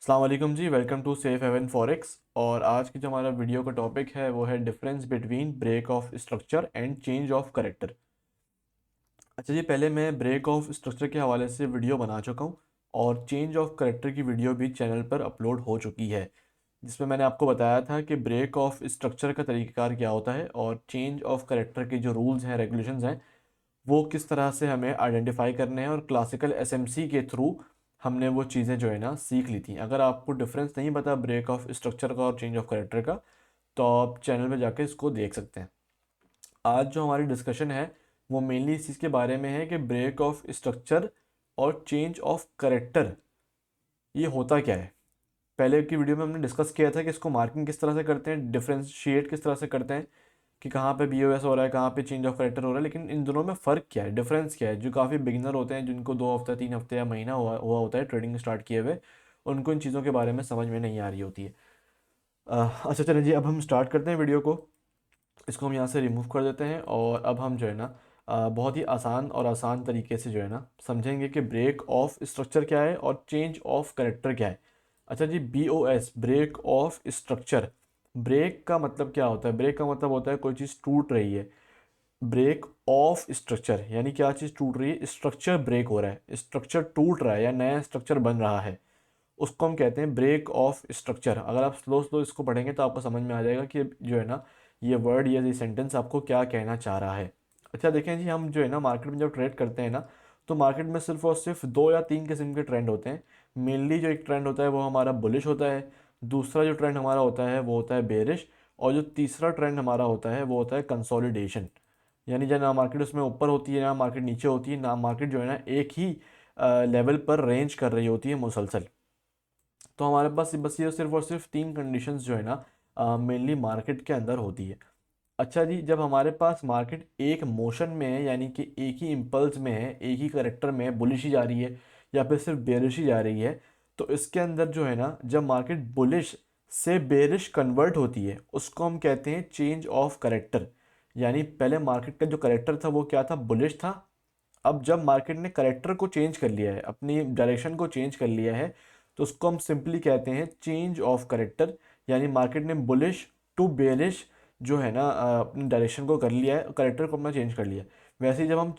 अस्सलाम वालेकुम जी, welcome to Safe Haven Forex. और आज की जो हमारा वीडियो का टॉपिक है वो है difference between break of structure and change of character. अच्छा जी, पहले मैं ब्रेक ऑफ स्ट्रक्चर के हवाले से वीडियो बना चुका हूँ और चेंज ऑफ करेक्टर की वीडियो भी चैनल पर अपलोड हो चुकी है, जिसमें मैंने आपको बताया था कि ब्रेक ऑफ स्ट्रक्चर का तरीक़ाकार क्या होता है और चेंज ऑफ करेक्टर के जो रूल्स हैं, रेगुलेशंस हैं, वो किस तरह से हमें आइडेंटिफाई करने हैं। और क्लासिकल एसएमसी के थ्रू हमने वो चीज़ें जो है ना सीख ली थी। अगर आपको डिफरेंस नहीं पता ब्रेक ऑफ स्ट्रक्चर का और चेंज ऑफ करेक्टर का, तो आप चैनल पे जाके इसको देख सकते हैं। आज जो हमारी डिस्कशन है वो मेनली इस चीज़ के बारे में है कि ब्रेक ऑफ स्ट्रक्चर और चेंज ऑफ करेक्टर ये होता क्या है। पहले की वीडियो में हमने डिस्कस किया था कि इसको मार्किंग किस तरह से करते हैं, डिफ्रेंशिएट किस तरह से करते हैं कि कहाँ पे बीओएस हो रहा है, कहाँ पे चेंज ऑफ करेक्टर हो रहा है। लेकिन इन दोनों में फ़र्क क्या है, डिफरेंस क्या है। जो काफ़ी बिगिनर होते हैं, जिनको 2 हफ्ते 3 हफ्ते या महीना हुआ हुआ होता है ट्रेडिंग स्टार्ट किए हुए, उनको इन चीज़ों के बारे में समझ में नहीं आ रही होती है। अच्छा चलिए जी, अब हम स्टार्ट करते हैं वीडियो को। इसको हम यहाँ से रिमूव कर देते हैं और अब हम जो है ना बहुत ही आसान और आसान तरीके से जो है ना समझेंगे कि ब्रेक ऑफ स्ट्रक्चर क्या है और चेंज ऑफ करेक्टर क्या है। अच्छा जी, BOS break of structure. Break का मतलब क्या होता है? ब्रेक का मतलब होता है कोई चीज़ टूट रही है। ब्रेक ऑफ स्ट्रक्चर यानी क्या चीज़ टूट रही है? स्ट्रक्चर ब्रेक हो रहा है, स्ट्रक्चर टूट रहा है या नया स्ट्रक्चर बन रहा है, उसको हम कहते हैं ब्रेक ऑफ स्ट्रक्चर। अगर आप स्लो स्लो इसको पढ़ेंगे तो आपको समझ में आ जाएगा कि जो है ना ये वर्ड या ये सेंटेंस आपको क्या कहना चाह रहा है। अच्छा देखें जी, हम जो है ना मार्केट में जब ट्रेड करते हैं ना, तो मार्केट में सिर्फ और सिर्फ 2 या 3 किस्म के ट्रेंड होते हैं। मेनली जो एक ट्रेंड होता है वो हमारा बुलिश होता है, दूसरा जो ट्रेंड हमारा होता है वो होता है बेरिश, और जो तीसरा ट्रेंड हमारा होता है वो होता है कंसोलिडेशन। यानी जब ना मार्केट उसमें ऊपर होती है ना मार्केट नीचे होती है, ना मार्केट जो है ना एक ही लेवल पर रेंज कर रही होती है मुसलसल। तो हमारे पास बस ये सिर्फ और सिर्फ 3 कंडीशंस जो है ना मेनली मार्केट के अंदर होती है। अच्छा जी, जब हमारे पास मार्केट एक मोशन में है, यानी कि एक ही इम्पल्स में है, एक ही करेक्टर में है, बुलिश ही जा रही है या फिर सिर्फ बेरिश ही जा रही है, तो इसके अंदर जो है ना जब मार्केट बुलिश से बेरिश कन्वर्ट होती है उसको हम कहते हैं चेंज ऑफ करेक्टर। यानी पहले मार्केट का जो करेक्टर था वो क्या था? बुलिश था। अब जब मार्केट ने करेक्टर को चेंज कर लिया है, अपनी डायरेक्शन को चेंज कर लिया है, तो उसको हम सिंपली कहते हैं चेंज ऑफ करेक्टर। यानी मार्केट ने बुलिश टू बेरिश जो है ना अपनी डायरेक्शन को कर लिया है, करेक्टर को अपना चेंज कर लिया है। वैसे ही जब हम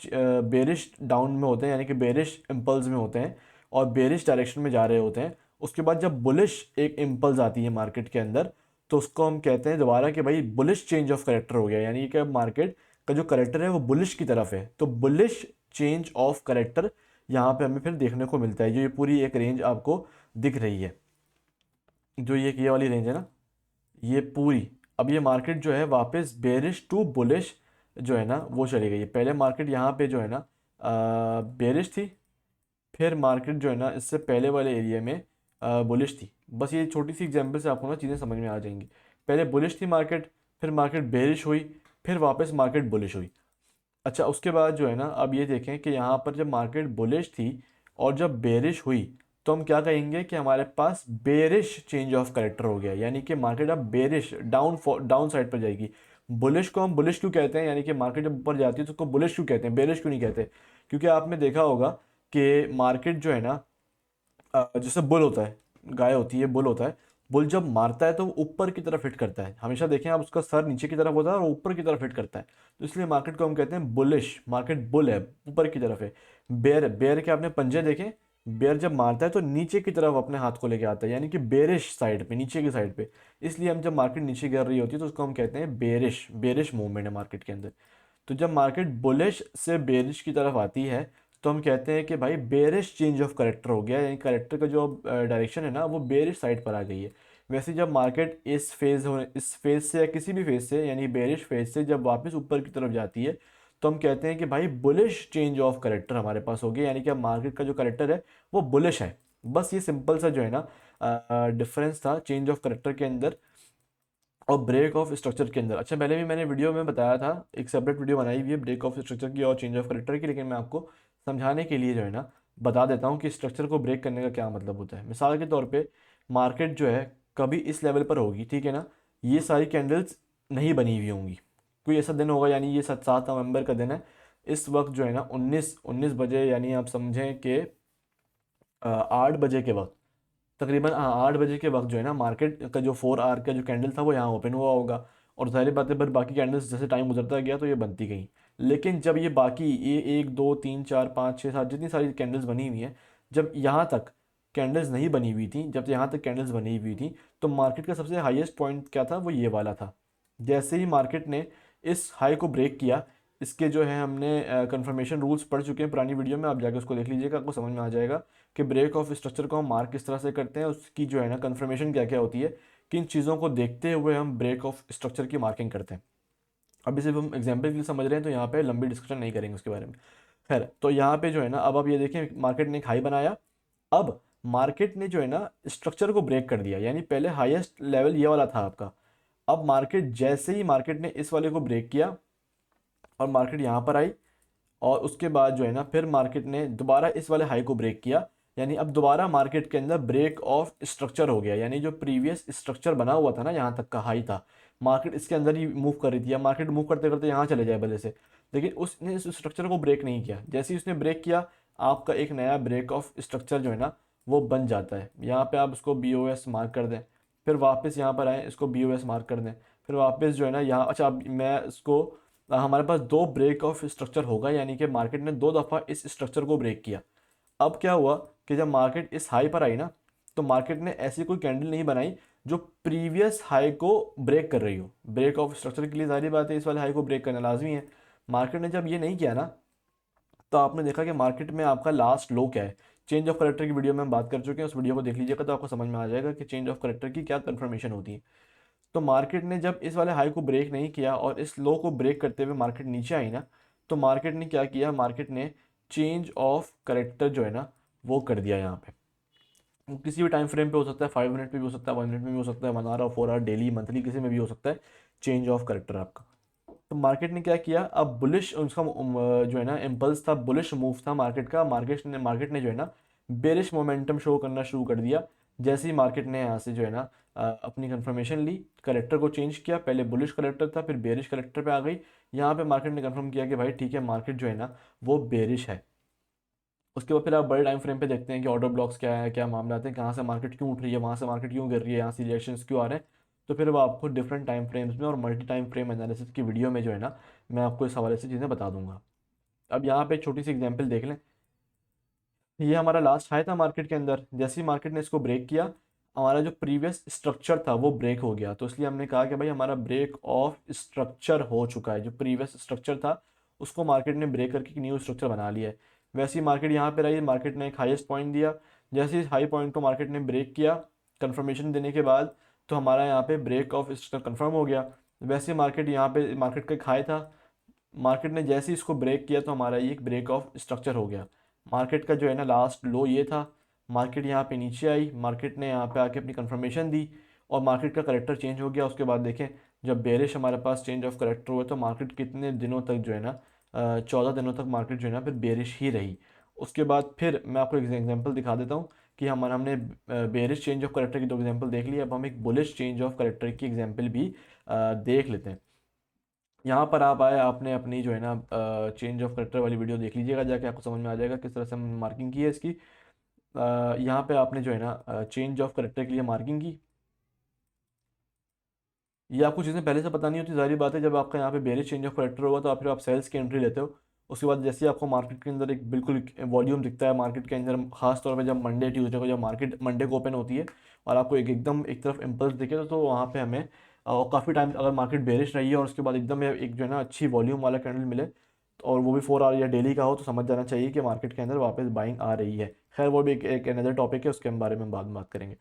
बेरिश डाउन में होते हैं, यानी कि बेरिश इम्पल्स में होते हैं और बेरिश डायरेक्शन में जा रहे होते हैं, उसके बाद जब बुलिश एक इम्पल्स आती है मार्केट के अंदर, तो उसको हम कहते हैं दोबारा कि भाई बुलिश चेंज ऑफ करेक्टर हो गया। यानी कि अब मार्केट का जो करेक्टर है वो बुलिश की तरफ है, तो बुलिश चेंज ऑफ करेक्टर यहाँ पे हमें फिर देखने को मिलता है। जो ये पूरी एक रेंज आपको दिख रही है, जो ये वाली रेंज है ना, ये पूरी, अब ये मार्केट जो है वापस बेरिश टू बुलिश जो है ना वो चली गई है। पहले मार्केट यहाँ पे जो है ना बेरिश थी, फिर मार्केट जो है ना इससे पहले वाले एरिया में बुलिश थी। बस ये छोटी सी एग्जांपल से आपको ना चीज़ें समझ में आ जाएंगी। पहले बुलिश थी मार्केट, फिर मार्केट बेरिश हुई, फिर वापस मार्केट बुलिश हुई। अच्छा उसके बाद जो है ना अब ये देखें कि यहाँ पर जब मार्केट बुलिश थी और जब बेरिश हुई, तो हम क्या कहेंगे कि हमारे पास बेरिश चेंज ऑफ करेक्टर हो गया। यानी कि मार्केट अब बेरिश डाउन साइड पर जाएगी। बुलिश को हम बुलिश क्यों कहते हैं, यानी कि मार्केट जब ऊपर जाती है तो उसको बुलिश क्यों कहते हैं, बेरिश क्यों नहीं कहते? क्योंकि आपने देखा होगा कि मार्केट जो है ना जैसे बुल होता है, गाय होती है, बुल होता है। बुल जब मारता है तो वो ऊपर की तरफ हिट करता है। हमेशा देखें आप, उसका सर नीचे की तरफ होता है और ऊपर की तरफ हिट करता है। तो इसलिए मार्केट को हम कहते हैं बुलिश। मार्केट बुल है, ऊपर की तरफ है। बेयर, बेयर के आपने पंजे देखें, बेयर जब मारता है तो नीचे की तरफ अपने हाथ को लेके आता है, यानी कि बेरिश साइड पे, नीचे की साइड पे। इसलिए हम जब मार्केट नीचे गिर रही होती है तो उसको हम कहते हैं बेरिश। बेरिश मूवमेंट है मार्केट के अंदर। तो जब मार्केट बुलिश से बेरिश की तरफ आती है तो हम कहते हैं कि भाई बेरिश चेंज ऑफ करेक्टर हो गया, यानी करेक्टर का जो डायरेक्शन है ना वो बेरिश साइड पर आ गई है। वैसे जब मार्केट इस फेज से या किसी भी फेज से, यानी बेरिश फेज से जब वापस ऊपर की तरफ जाती है, तो हम कहते हैं कि भाई बुलिश चेंज ऑफ करेक्टर हमारे पास हो गया। यानी कि अब मार्केट का जो करेक्टर है वो बुलिश है। बस ये सिंपल सा जो है ना डिफरेंस था चेंज ऑफ करेक्टर के अंदर और ब्रेक ऑफ स्ट्रक्चर के अंदर। अच्छा पहले भी मैंने वीडियो में बताया था, एक सेपरेट वीडियो बनाई हुई है ब्रेक ऑफ स्ट्रक्चर की और चेंज ऑफ करेक्टर की, लेकिन मैं आपको समझाने के लिए जो है ना बता देता हूँ कि स्ट्रक्चर को ब्रेक करने का क्या मतलब होता है। मिसाल के तौर पे मार्केट जो है कभी इस लेवल पर होगी, ठीक है ना, ये सारी कैंडल्स नहीं बनी हुई होंगी। कोई ऐसा दिन होगा, यानी ये 7 नवंबर का दिन है, इस वक्त जो है ना 19 19 बजे, यानी आप समझें कि 8 बजे के वक्त तकरीबन 8 बजे के वक्त जो है ना मार्केट का जो 4 आवर का जो कैंडल था वो यहाँ ओपन हुआ होगा, और सारी बातें फिर बाकी कैंडल्स जैसे टाइम गुजरता गया तो ये बनती गई। लेकिन जब ये बाकी ये 1 2 3 4 5 6 7 जितनी सारी कैंडल्स बनी हुई हैं, जब यहाँ तक कैंडल्स नहीं बनी हुई थी, जब यहाँ तक कैंडल्स बनी हुई थी, तो मार्केट का सबसे हाईएस्ट पॉइंट क्या था, वो ये वाला था। जैसे ही मार्केट ने इस हाई को ब्रेक किया, इसके जो है हमने कंफर्मेशन रूल्स पढ़ चुके हैं पुरानी वीडियो में, आप जाके उसको देख लीजिएगा, आपको समझ में आ जाएगा कि ब्रेक ऑफ स्ट्रक्चर को हम मार्क किस तरह से करते हैं, उसकी जो है ना कंफर्मेशन क्या क्या होती है, किन चीज़ों को देखते हुए हम ब्रेक ऑफ स्ट्रक्चर की मार्किंग करते हैं। अभी सिर्फ हम एग्जाम्पल के लिए समझ रहे हैं, तो यहाँ पे लंबी डिस्कशन नहीं करेंगे उसके बारे में। खैर, तो यहाँ पे जो है ना, अब आप ये देखें मार्केट ने एक हाई बनाया। अब मार्केट ने जो है ना स्ट्रक्चर को ब्रेक कर दिया, यानी पहले हाईएस्ट लेवल ये वाला था आपका। अब मार्केट जैसे ही मार्केट ने इस वाले को ब्रेक किया और मार्केट यहाँ पर आई, और उसके बाद जो है ना फिर मार्केट ने दोबारा इस वाले हाई को ब्रेक किया, यानी अब दोबारा मार्केट के अंदर ब्रेक ऑफ स्ट्रक्चर हो गया, यानी जो प्रीवियस स्ट्रक्चर बना हुआ था ना, यहाँ तक का हाई था, मार्केट इसके अंदर ही मूव कर रही थी, या मार्केट मूव करते करते यहाँ चले जाए भले से, लेकिन उसने इस स्ट्रक्चर को ब्रेक नहीं किया। जैसे ही उसने ब्रेक किया, आपका एक नया ब्रेक ऑफ स्ट्रक्चर जो है ना वो बन जाता है। यहाँ पे आप उसको BOS मार्क कर दें, फिर वापस यहाँ पर आए, इसको BOS मार्क कर दें, फिर वापस जो है ना यहाँ, अच्छा अब मैं इसको हमारे पास दो ब्रेक ऑफ स्ट्रक्चर होगा, यानी कि मार्केट ने 2 दफ़ा इस स्ट्रक्चर को ब्रेक किया। अब क्या हुआ कि जब मार्केट इस हाई पर आई ना, तो मार्केट ने ऐसी कोई कैंडल नहीं बनाई जो प्रीवियस हाई को ब्रेक कर रही हो। ब्रेक ऑफ स्ट्रक्चर के लिए जाहिर बात है इस वाले हाई को ब्रेक करना लाजमी है। मार्केट ने जब ये नहीं किया ना, तो आपने देखा कि मार्केट में आपका लास्ट लो क्या है। चेंज ऑफ करेक्टर की वीडियो में हम बात कर चुके हैं, उस वीडियो को देख लीजिएगा तो आपको समझ में आ जाएगा कि चेंज ऑफ करेक्टर की क्या कंफर्मेशन होती है। तो मार्केट ने जब इस वाले हाई को ब्रेक नहीं किया और इस लो को ब्रेक करते हुए मार्केट नीचे आई ना, तो मार्केट ने क्या किया, मार्केट ने चेंज ऑफ करेक्टर जो है ना वो कर दिया यहाँ पे। वो किसी भी टाइम फ्रेम पे हो सकता है, 5 मिनट पे भी हो सकता है, 1 मिनट में भी हो सकता है, 1 आवर और 4 आवर, डेली मंथली किसी में भी हो सकता है चेंज ऑफ करेक्टर आपका। तो मार्केट ने क्या किया, अब बुलिश उसका जो है ना इम्पल्स था, बुलिश मूव था मार्केट का। मार्केट ने जो है ना बेरिश मोमेंटम शो करना शुरू कर दिया। जैसे ही मार्केट ने यहाँ से जो है ना अपनी कंफर्मेशन ली, करेक्टर को चेंज किया, पहले बुलिश करेक्टर था फिर बेरिश करेक्टर पे आ गई। यहाँ पे मार्केट ने कंफर्म किया कि भाई ठीक है, मार्केट जो है ना वो बेरिश है। उसके बाद फिर आप बड़े टाइम फ्रेम पे देखते हैं कि ऑर्डर ब्लॉक्स क्या है, क्या मामला है, कहाँ से मार्केट क्यों उठ रही है, वहाँ से मार्केट क्यों गिर रही है, यहाँ से रिएक्शंस क्यों आ रहे हैं। तो फिर वो आपको डिफरेंट टाइम फ्रेम्स में और मल्टी टाइम फ्रेम एनालिसिस की वीडियो में जो है ना मैं आपको इस हवाले से चीज़ें बता दूंगा। अब यहाँ पे एक छोटी सी एग्जांपल देख लें। ये हमारा लास्ट हाई था मार्केट के अंदर, जैसे ही मार्केट ने इसको ब्रेक किया, हमारा जो प्रीवियस स्ट्रक्चर था वो ब्रेक हो गया। तो इसलिए हमने कहा कि भाई हमारा ब्रेक ऑफ स्ट्रक्चर हो चुका है। जो प्रीवियस स्ट्रक्चर था उसको मार्केट ने ब्रेक करके एक न्यू स्ट्रक्चर बना लिया है। वैसे ही मार्केट यहाँ पर आई, मार्केट ने एक हाईएस्ट पॉइंट दिया। जैसे इस हाई पॉइंट को मार्केट ने ब्रेक किया कंफर्मेशन देने के बाद, तो हमारा यहाँ पे ब्रेक ऑफ स्ट्रक्चर कंफर्म हो गया। वैसे ही मार्केट यहाँ पे, मार्केट का एक हाई था, मार्केट ने जैसे ही इसको ब्रेक किया तो हमारा ये एक ब्रेक ऑफ स्ट्रक्चर हो गया। मार्केट का जो है ना लास्ट लो ये था, मार्केट यहाँ पे नीचे आई, मार्केट ने यहाँ पे आके अपनी कंफर्मेशन दी और मार्केट का करेक्टर चेंज हो गया। उसके बाद देखें, जब बेरिश हमारे पास चेंज ऑफ करेक्टर हुआ तो मार्केट कितने दिनों तक जो है ना 14 दिनों तक मार्केट जो है ना फिर बेरिश ही रही। उसके बाद फिर मैं आपको एक एग्जांपल दिखा देता हूँ कि हमने बेरिश चेंज ऑफ करेक्टर की 2 एग्जांपल देख ली, अब हम एक बुलिश चेंज ऑफ करेक्टर की एग्जांपल भी देख लेते हैं। यहाँ पर आप आए, आपने अपनी जो है ना चेंज ऑफ करेक्टर वाली वीडियो देख लीजिएगा जाके, आपको समझ में आ जाएगा किस तरह से हमने मार्किंग की है इसकी। यहाँ पे आपने जो है ना चेंज ऑफ करेक्टर के लिए मार्किंग की। ये आपको चीज़ें पहले से पता नहीं होती, जाहिर बात है। जब आपका यहाँ पे बेरिश चेंज ऑफ करेक्टर होगा तो फिर आप सेल्स की एंट्री लेते हो। उसके बाद जैसे ही आपको मार्केट के अंदर एक बिल्कुल वॉल्यूम दिखता है मार्केट के अंदर, खास तौर पे जब मंडे ट्यूसडे को, जब मार्केट मंडे को ओपन होती है और आपको एकदम एक तरफ इम्पल्स दिखे, तो वहाँ पे हमें और काफ़ी टाइम अगर मार्केट बेरिश रही है और उसके बाद एकदम एक जो है ना अच्छी वॉल्यूम वाला कैंडल मिले, और वो भी 4 आवर या डेली का हो, तो समझ जाना चाहिए कि मार्केट के अंदर वापस बाइंग आ रही है। खैर वो भी एक अनदर टॉपिक है, उसके बारे में बाद में बात करेंगे।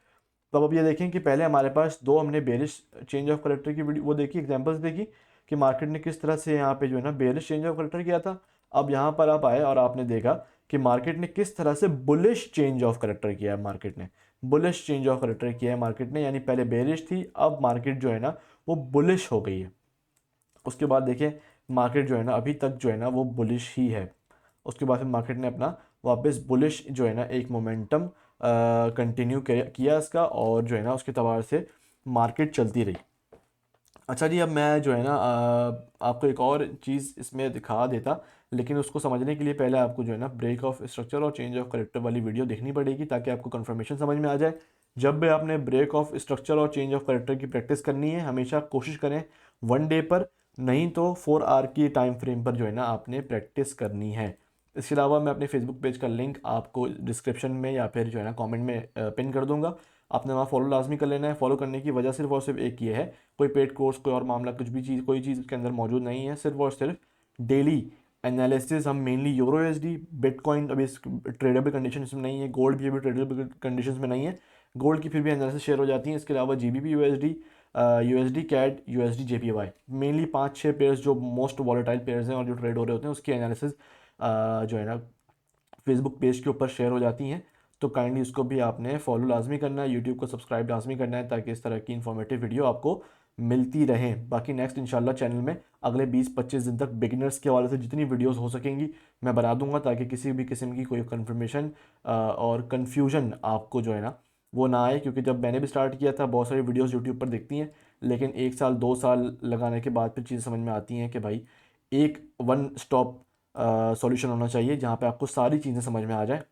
तो अब ये देखें कि पहले हमारे पास दो हमने बेरिश चेंज ऑफ करेक्टर की वीडियो वो देखी, एग्जांपल्स देखी कि मार्केट ने किस तरह से यहाँ पे जो है ना बेरिश चेंज ऑफ करेक्टर किया था। अब यहाँ पर आप आए और आपने देखा कि मार्केट ने किस तरह से बुलिश चेंज ऑफ करेक्टर किया है। मार्केट ने बुलिश चेंज ऑफ करेक्टर किया है मार्केट ने, यानी पहले बेरिश थी, अब मार्केट जो है ना वो बुलिश हो गई है। उसके बाद देखें, मार्केट जो है ना अभी तक जो है ना वो बुलिश ही है। उसके बाद फिर मार्केट ने अपना वापस बुलिश जो है ना एक मोमेंटम कंटिन्यू किया इसका, और जो है ना उसके तबार से मार्केट चलती रही। अच्छा जी, अब मैं जो है ना आपको एक और चीज़ इसमें दिखा देता, लेकिन उसको समझने के लिए पहले आपको जो है ना ब्रेक ऑफ स्ट्रक्चर और चेंज ऑफ करेक्टर वाली वीडियो देखनी पड़ेगी ताकि आपको कंफर्मेशन समझ में आ जाए। जब भी आपने ब्रेक ऑफ स्ट्रक्चर और चेंज ऑफ करेक्टर की प्रैक्टिस करनी है, हमेशा कोशिश करें 1 डे पर, नहीं तो 4 आवर की टाइम फ्रेम पर जो है ना आपने प्रैक्टिस करनी है। इसके अलावा मैं अपने फेसबुक पेज का लिंक आपको डिस्क्रिप्शन में या फिर जो है ना कमेंट में पिन कर दूंगा। आपने वहाँ फॉलो लाजमी कर लेना है। फॉलो करने की वजह सिर्फ और सिर्फ एक ये है, कोई पेड कोर्स, कोई और मामला, कुछ भी चीज़, कोई चीज़ उसके अंदर मौजूद नहीं है। सिर्फ और सिर्फ डेली एनालिसिस हम मेनली यूरो यूएसडी, बिटकॉइन अभी ट्रेडेबल कंडीशन में नहीं है, गोल्ड भी अभी ट्रेडेबल कंडीशन में नहीं है, गोल्ड की फिर भी एनालिसिस शेयर हो जाती है। इसके अलावा GBP USD, USD CAD, USD JPY, mainly 5-6 pairs जो मोस्ट वॉलेटाइल पेयर्स हैं और जो ट्रेड हो रहे होते हैं, उसकी एनालिसिस जो है ना फेसबुक पेज के ऊपर शेयर हो जाती हैं। तो काइंडली उसको भी आपने फॉलो लाजमी करना है, यूट्यूब को सब्सक्राइब लाजमी करना है, ताकि इस तरह की इन्फॉर्मेटिव वीडियो आपको मिलती रहें। बाकी नेक्स्ट इंशाल्लाह चैनल में अगले 20-25 दिन तक बिगिनर्स के हवाले से जितनी वीडियोस हो सकेंगी मैं बना दूंगा, ताकि किसी भी किस्म की कोई कन्फर्मेशन और कन्फ्यूजन आपको जो है ना वो ना आए। क्योंकि जब मैंने भी स्टार्ट किया था, बहुत सारी वीडियोस यूट्यूब पर दिखती हैं, लेकिन 1 साल 2 साल लगाने के बाद फिर चीज़ें समझ में आती हैं कि भाई एक वन स्टॉप सॉल्यूशन होना चाहिए जहाँ पे आपको सारी चीज़ें समझ में आ जाए,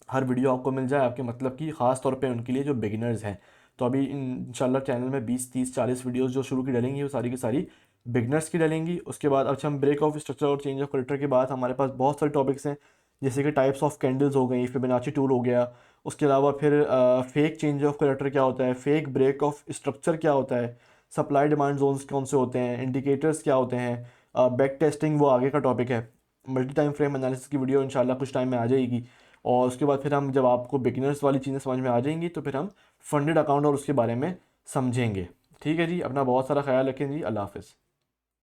हर वीडियो आपको मिल जाए आपके मतलब की, ख़ास तौर पे उनके लिए जो बिगिनर्स हैं। तो अभी इंशाल्लाह चैनल में 20-30-40 वीडियोस जो शुरू की डलेंगी वो सारी की सारी बिगनर्स की डलेंगी। उसके बाद अच्छा, हम ब्रेक ऑफ स्ट्रक्चर और चेंज ऑफ करेक्टर के बाद हमारे पास बहुत सारे टॉपिक्स हैं, जैसे कि टाइप्स ऑफ कैंडल्स हो गई, फिबोनाची टूल हो गया। उसके अलावा फिर फेक चेंज ऑफ करेक्टर क्या होता है, फेक ब्रेक ऑफ स्ट्रक्चर क्या होता है, सप्लाई डिमांड जोन्स कौन से होते हैं, इंडिकेटर्स क्या होते हैं, बैक टेस्टिंग वो आगे का टॉपिक है। मल्टी टाइम फ्रेम एनालिसिस की वीडियो इंशाल्लाह कुछ टाइम में आ जाएगी। और उसके बाद फिर हम, जब आपको बिगिनर्स वाली चीज़ें समझ में आ जाएंगी, तो फिर हम फंडेड अकाउंट और उसके बारे में समझेंगे। ठीक है जी, अपना बहुत सारा ख्याल रखें जी। अल्लाह हाफ़िज़।